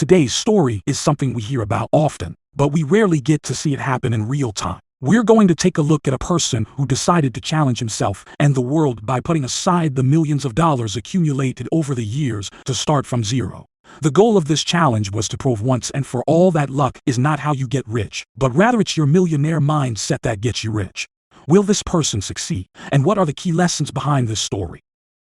Today's story is something we hear about often, but we rarely get to see it happen in real time. We're going to take a look at a person who decided to challenge himself and the world by putting aside the millions of dollars accumulated over the years to start from zero. The goal of this challenge was to prove once and for all that luck is not how you get rich, but rather it's your millionaire mindset that gets you rich. Will this person succeed? And what are the key lessons behind this story?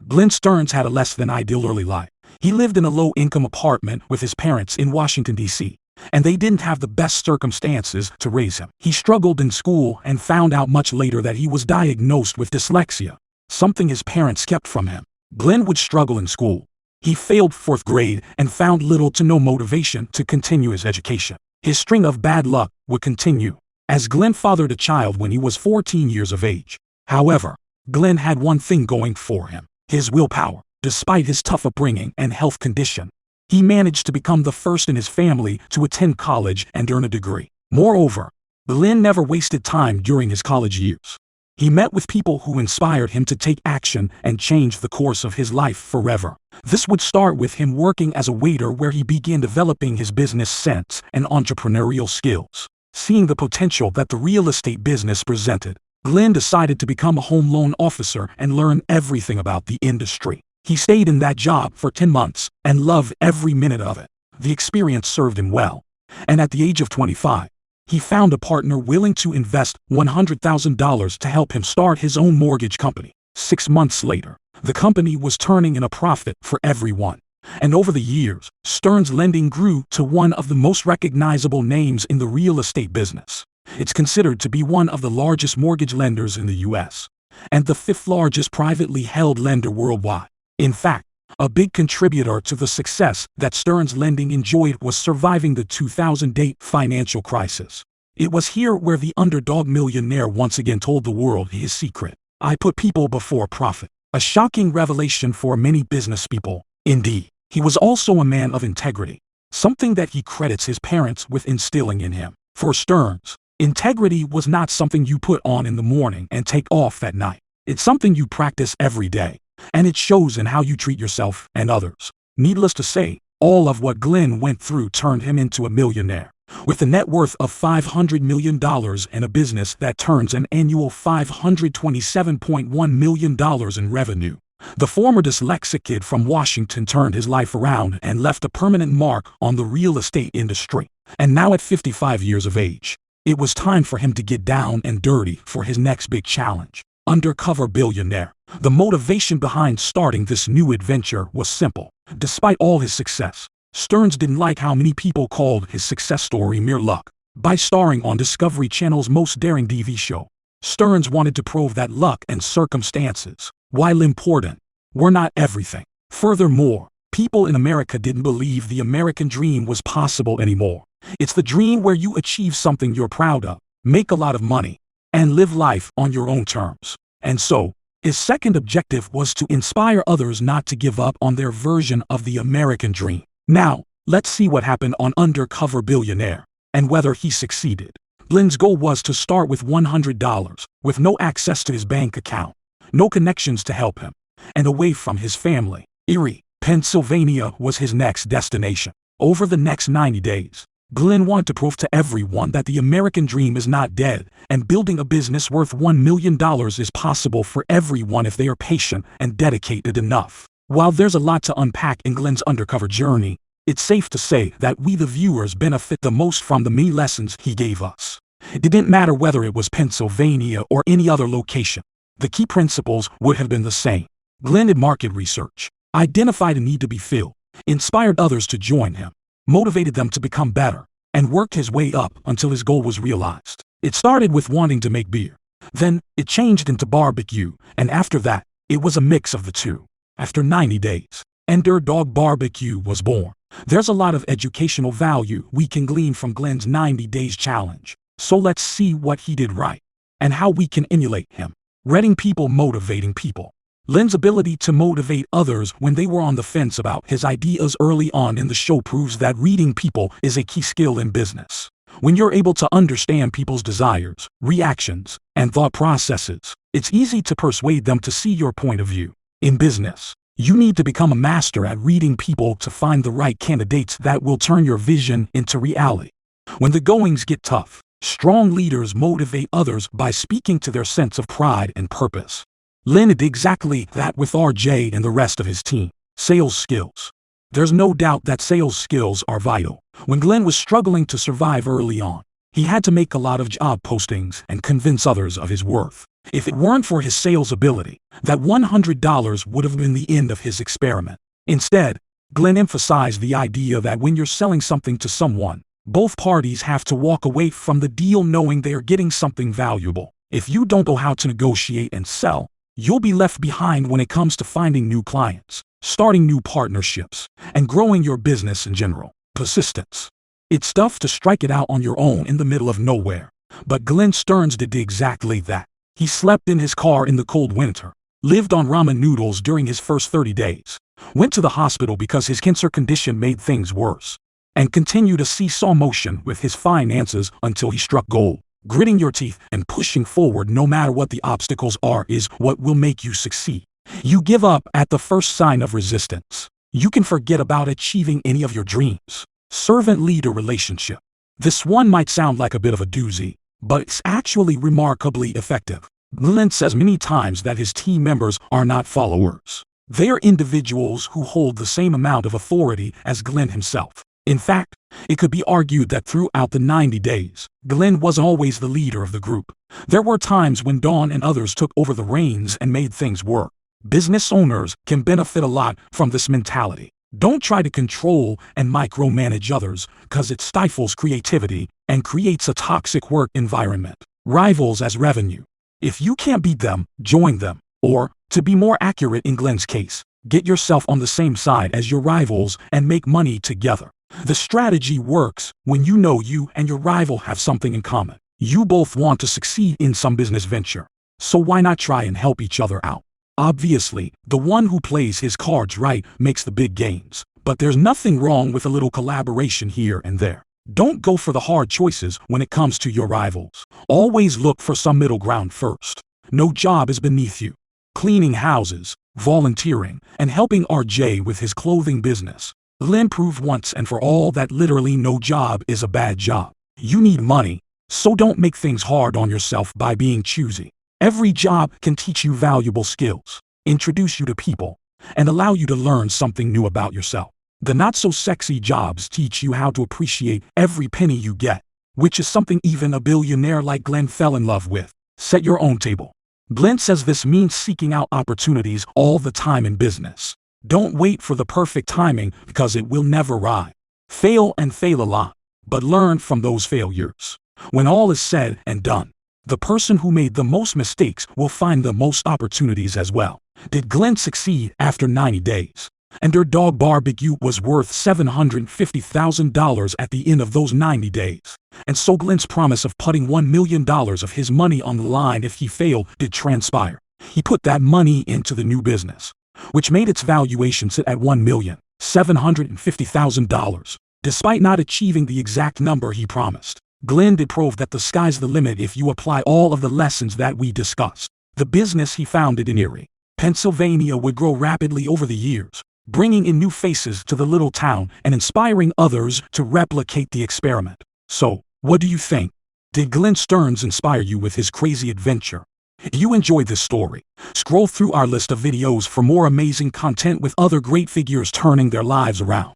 Glenn Stearns had a less than ideal early life. He lived in a low-income apartment with his parents in Washington, D.C., and they didn't have the best circumstances to raise him. He struggled in school and found out much later that he was diagnosed with dyslexia, something his parents kept from him. Glenn would struggle in school. He failed 4th grade and found little to no motivation to continue his education. His string of bad luck would continue, as Glenn fathered a child when he was 14 years of age. However, Glenn had one thing going for him: his willpower. Despite his tough upbringing and health condition, he managed to become the first in his family to attend college and earn a degree. Moreover, Glenn never wasted time during his college years. He met with people who inspired him to take action and change the course of his life forever. This would start with him working as a waiter, where he began developing his business sense and entrepreneurial skills. Seeing the potential that the real estate business presented, Glenn decided to become a home loan officer and learn everything about the industry. He stayed in that job for 10 months and loved every minute of it. The experience served him well, and at the age of 25, he found a partner willing to invest $100,000 to help him start his own mortgage company. 6 months later, the company was turning in a profit for everyone. And over the years, Stearns Lending grew to one of the most recognizable names in the real estate business. It's considered to be one of the largest mortgage lenders in the U.S. and the 5th largest privately held lender worldwide. In fact, a big contributor to the success that Stearns Lending enjoyed was surviving the 2008 financial crisis. It was here where the underdog millionaire once again told the world his secret: "I put people before profit." A shocking revelation for many business people. Indeed, he was also a man of integrity, something that he credits his parents with instilling in him. For Stearns, integrity was not something you put on in the morning and take off at night. It's something you practice every day, and it shows in how you treat yourself and others. Needless to say, all of what Glenn went through turned him into a millionaire, with a net worth of $500 million and a business that turns an annual $527.1 million in revenue. The former dyslexic kid from Washington turned his life around and left a permanent mark on the real estate industry. And now at 55 years of age, it was time for him to get down and dirty for his next big challenge: undercover billionaire. The motivation behind starting this new adventure was simple. Despite all his success, Stearns didn't like how many people called his success story mere luck. By starring on Discovery Channel's Most Daring TV show, Stearns wanted to prove that luck and circumstances, while important, were not everything. Furthermore, people in America didn't believe the American dream was possible anymore. It's the dream where you achieve something you're proud of, make a lot of money, and live life on your own terms. And so, his second objective was to inspire others not to give up on their version of the American dream. Now, let's see what happened on Undercover Billionaire, and whether he succeeded. Glenn's goal was to start with $100, with no access to his bank account, no connections to help him, and away from his family. Erie, Pennsylvania was his next destination. Over the next 90 days, Glenn wanted to prove to everyone that the American dream is not dead, and building a business worth $1 million is possible for everyone if they are patient and dedicated enough. While there's a lot to unpack in Glenn's undercover journey, it's safe to say that we the viewers benefit the most from the many lessons he gave us. It didn't matter whether it was Pennsylvania or any other location. The key principles would have been the same. Glenn did market research, identified a need to be filled, inspired others to join him, motivated them to become better, and worked his way up until his goal was realized. It started with wanting to make beer. Then, it changed into barbecue, and after that, it was a mix of the two. After 90 days, Underdog Barbecue was born. There's a lot of educational value we can glean from Glenn's 90 days challenge. So let's see what he did right, and how we can emulate him. Reading people, motivating people. Glenn's ability to motivate others when they were on the fence about his ideas early on in the show proves that reading people is a key skill in business. When you're able to understand people's desires, reactions, and thought processes, it's easy to persuade them to see your point of view. In business, You need to become a master at reading people to find the right candidates that will turn your vision into reality. When the goings get tough, strong leaders motivate others by speaking to their sense of pride and purpose. Glenn did exactly that with RJ and the rest of his team. Sales skills. There's no doubt that sales skills are vital. When Glenn was struggling to survive early on, he had to make a lot of job postings and convince others of his worth. If it weren't for his sales ability, that $100 would have been the end of his experiment. Instead, Glenn emphasized the idea that when you're selling something to someone, both parties have to walk away from the deal knowing they are getting something valuable. If you don't know how to negotiate and sell, you'll be left behind when it comes to finding new clients, starting new partnerships, and growing your business in general. Persistence. It's tough to strike it out on your own in the middle of nowhere, but Glenn Stearns did exactly that. He slept in his car in the cold winter, lived on ramen noodles during his first 30 days, went to the hospital because his cancer condition made things worse, and continued a seesaw motion with his finances until he struck gold. Gritting your teeth and pushing forward no matter what the obstacles are is what will make you succeed. You give up at the first sign of resistance. You can forget about achieving any of your dreams. Servant-leader relationship. This one might sound like a bit of a doozy, but it's actually remarkably effective. Glenn says many times that his team members are not followers. They are individuals who hold the same amount of authority as Glenn himself. In fact, it could be argued that throughout the 90 days, Glenn was always the leader of the group. There were times when Dawn and others took over the reins and made things work. Business owners can benefit a lot from this mentality. Don't try to control and micromanage others, because it stifles creativity and creates a toxic work environment. Rivals as revenue. If you can't beat them, join them. Or, to be more accurate in Glenn's case, get yourself on the same side as your rivals and make money together. The strategy works when you know you and your rival have something in common. You both want to succeed in some business venture. So why not try and help each other out? Obviously, the one who plays his cards right makes the big gains. But there's nothing wrong with a little collaboration here and there. Don't go for the hard choices when it comes to your rivals. Always look for some middle ground first. No job is beneath you. Cleaning houses, volunteering, and helping RJ with his clothing business. Glenn proved once and for all that literally no job is a bad job. You need money, so don't make things hard on yourself by being choosy. Every job can teach you valuable skills, introduce you to people, and allow you to learn something new about yourself. The not-so-sexy jobs teach you how to appreciate every penny you get, which is something even a billionaire like Glenn fell in love with. Set your own table. Glenn says this means seeking out opportunities all the time in business. Don't wait for the perfect timing because it will never arrive. Fail and fail a lot, but learn from those failures. When all is said and done, the person who made the most mistakes will find the most opportunities as well. Did Glenn succeed after 90 days? And their dog barbecue was worth $750,000 at the end of those 90 days. And so Glenn's promise of putting $1 million of his money on the line if he failed did transpire. He put that money into the new business, which made its valuation sit at $1,750,000. Despite not achieving the exact number he promised, Glenn did prove that the sky's the limit if you apply all of the lessons that we discussed. The business he founded in Erie, Pennsylvania would grow rapidly over the years, bringing in new faces to the little town and inspiring others to replicate the experiment. So, what do you think? Did Glenn Stearns inspire you with his crazy adventure? If you enjoyed this story, scroll through our list of videos for more amazing content with other great figures turning their lives around.